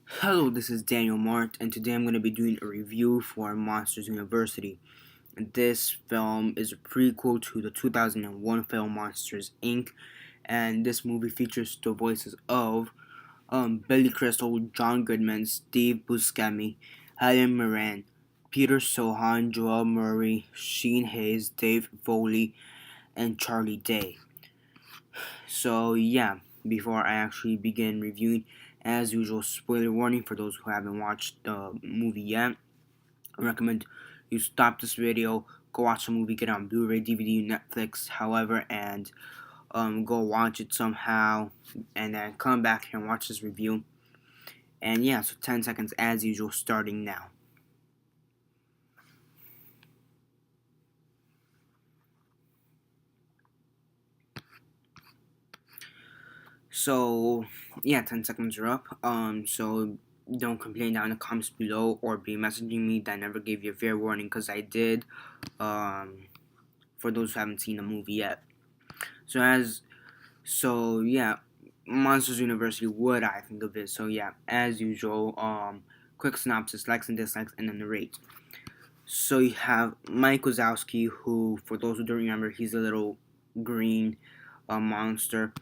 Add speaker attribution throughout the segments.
Speaker 1: Hello, this is Daniel Mart, and today I'm going to be doing a review for Monsters University. This film is a prequel to the 2001 film Monsters Inc., and this movie features the voices of Billy Crystal, John Goodman, Steve Buscemi, Helen Mirren, Peter Sohan, Joel Murray, Sheen Hayes, Dave Foley, and Charlie Day. So yeah, before I actually begin reviewing, as usual, spoiler warning for those who haven't watched the movie yet. I recommend you stop this video, go watch the movie, get it on Blu-ray, DVD, Netflix, however, and go watch it somehow, and then come back here and watch this review. And yeah, so 10 seconds as usual, starting now. So yeah, 10 seconds are up. So don't complain down in the comments below or be messaging me that I never gave you a fair warning, because I did. For those who haven't seen the movie yet. So yeah, Monsters University. What I think of it. So yeah, as usual. Quick synopsis, likes and dislikes, and then the rate. So you have Mike Wazowski, who, for those who don't remember, he's a little green monster.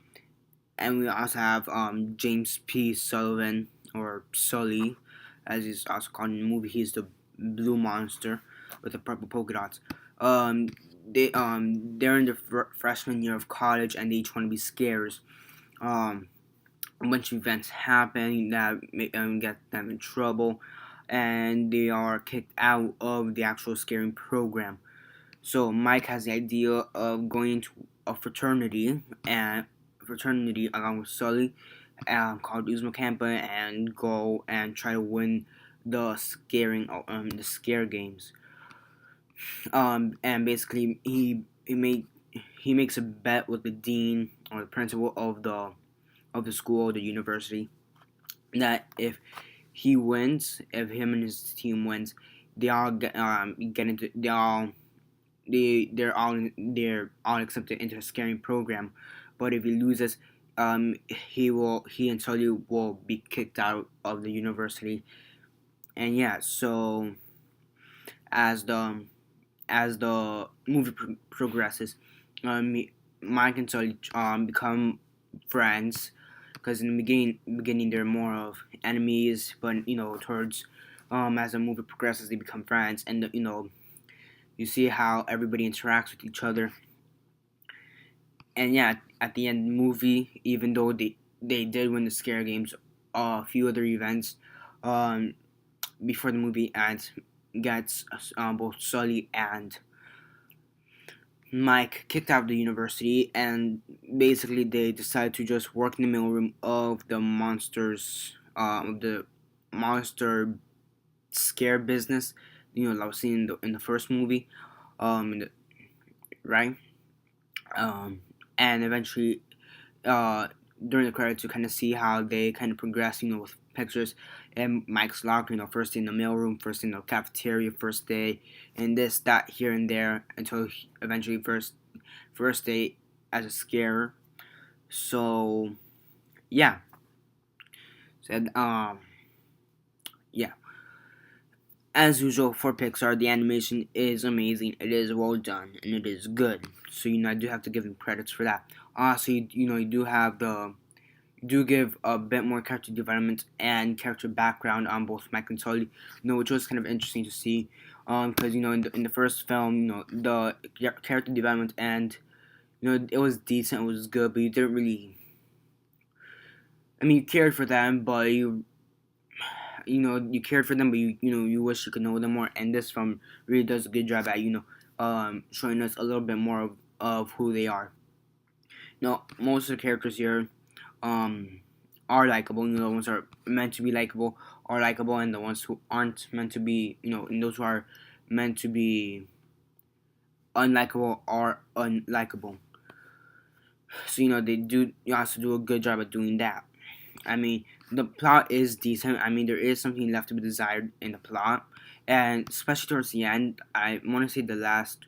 Speaker 1: And we also have James P. Sullivan, or Sully, as he's also called in the movie. He's the blue monster with the purple polka dots. Um, they're in the freshman year of college, and they each want to be scares. Um, a bunch of events happen that get them in trouble, and they are kicked out of the actual scaring program. So Mike has the idea of going into a fraternity along with Sully, called Uzma Campa, and go and try to win the scare games. And basically he makes a bet with the dean or the principal of the school, the university, that if him and his team wins, they all get into they're all accepted into the scaring program. But if he loses, he and Sully will be kicked out of the university. And yeah, so as the movie progresses, um, Mike and Sully become friends, because in the beginning they're more of enemies, but towards as the movie progresses they become friends, and you see how everybody interacts with each other. And yeah, at the end of the movie, even though they did win the scare games, a few other events um, before the movie ends gets both Sully and Mike kicked out of the university, and basically they decide to just work in the mailroom of the monster scare business, that was seen in the first movie, right? Um, and eventually, uh, during the credits, you kind of see how they kind of progress, with pictures and Mike's locker, first day in the mailroom, first day in the cafeteria, first day, and this, that, here and there, until eventually first day as a scarer. So yeah, said yeah. As usual for Pixar, the animation is amazing. It is well done and it is good. So I do have to give them credits for that. Also, you do have you do give a bit more character development and character background on both Mike and Sully. Which was kind of interesting to see. Because in the first film, the character development and it was decent, it was good, but you didn't really. I mean, you cared for them, but you cared for them, but you wish you could know them more. And this film really does a good job at showing us a little bit more of who they are. Most of the characters here um are likable. The ones that are meant to be likable are likable, and the ones who aren't meant to be, and those who are meant to be unlikable are unlikable. So you also do a good job at doing that. I mean, the plot is decent. I mean, there is something left to be desired in the plot, and especially towards the end, I want to say the last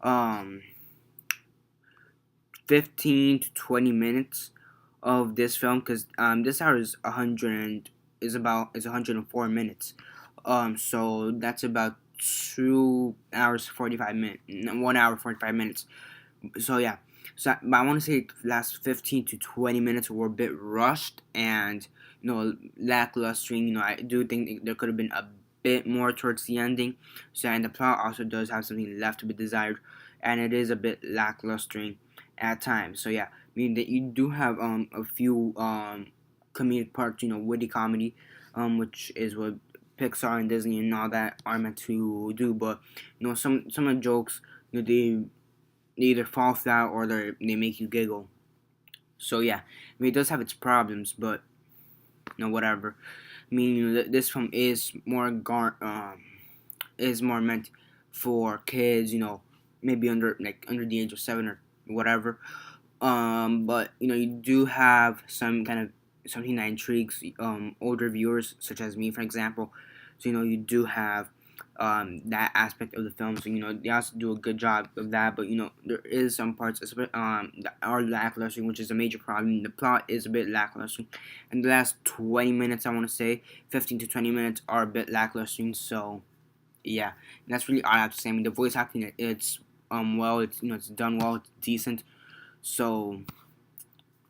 Speaker 1: um 15 to 20 minutes of this film, because this hour is 100 is 104 minutes. So that's about 2 hours 45 minutes, 1 hour 45 minutes. So yeah, but I want to say the last 15 to 20 minutes were a bit rushed and lackluster. I do think there could have been a bit more towards the ending. So and the plot also does have something left to be desired, and it is a bit lackluster at times. So yeah, I mean that you do have a few comedic parts, witty comedy, which is what Pixar and Disney and all that are meant to do. But some of the jokes, they either fall flat or they make you giggle. So yeah, I mean it does have its problems, but whatever. I mean this film is more meant for kids, maybe under the age of 7 or whatever. But you do have some kind of something that intrigues older viewers, such as me, for example. So you do have that aspect of the film. So they also do a good job of that. But there is some parts that are lackluster, which is a major problem. The plot is a bit lackluster, and the last 20 minutes, I want to say 15 to 20 minutes, are a bit lackluster. So yeah, and that's really all I have to say. I mean, the voice acting, it's well, it's done well, it's decent. So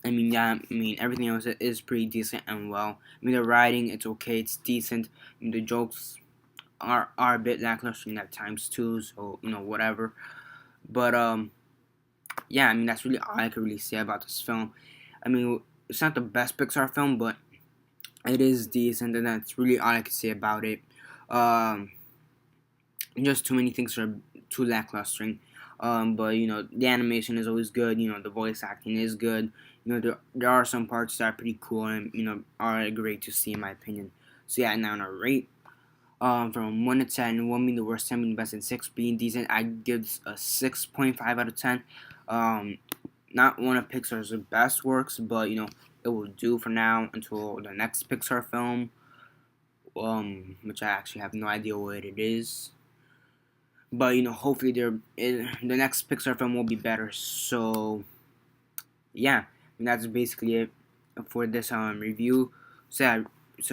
Speaker 1: I mean, yeah, I mean everything else is pretty decent and well. I mean the writing, it's okay, it's decent. I mean, the jokes are a bit lackluster at times too. So whatever. But yeah, I mean that's really all I could really say about this film. I mean it's not the best Pixar film, but it is decent, and that's really all I could say about it. Um, just too many things are too lackluster. But the animation is always good. The voice acting is good. There are some parts that are pretty cool and are great to see in my opinion. So yeah, now on a rate from 1 to 10, 1 being the worst, 10 being the best, and 6 being decent, I give this a 6.5 out of 10. Not one of Pixar's best works, but it will do for now until the next Pixar film, which I actually have no idea what it is. But hopefully the next Pixar film will be better. So yeah, and that's basically it for this review. So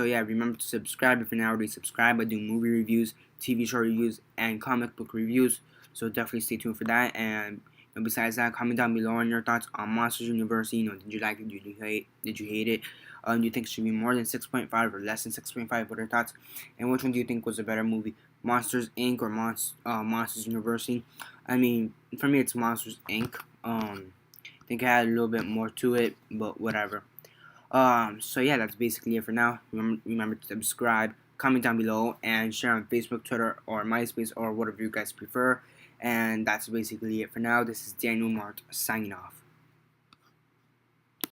Speaker 1: yeah, remember to subscribe if you're not already subscribed. I do movie reviews, TV show reviews, and comic book reviews. So definitely stay tuned for that. And besides that, comment down below on your thoughts on Monsters University. Did you like it? Did you hate? Did you hate it? Do you think it should be more than 6.5 or less than 6.5? What are your thoughts? And which one do you think was a better movie, Monsters Inc. or Monsters University? I mean, for me, it's Monsters Inc. I think I had a little bit more to it, but whatever. So yeah, that's basically it for now. Remember to subscribe, comment down below, and share on Facebook, Twitter, or MySpace, or whatever you guys prefer. And that's basically it for now. This is Daniel Mart signing off.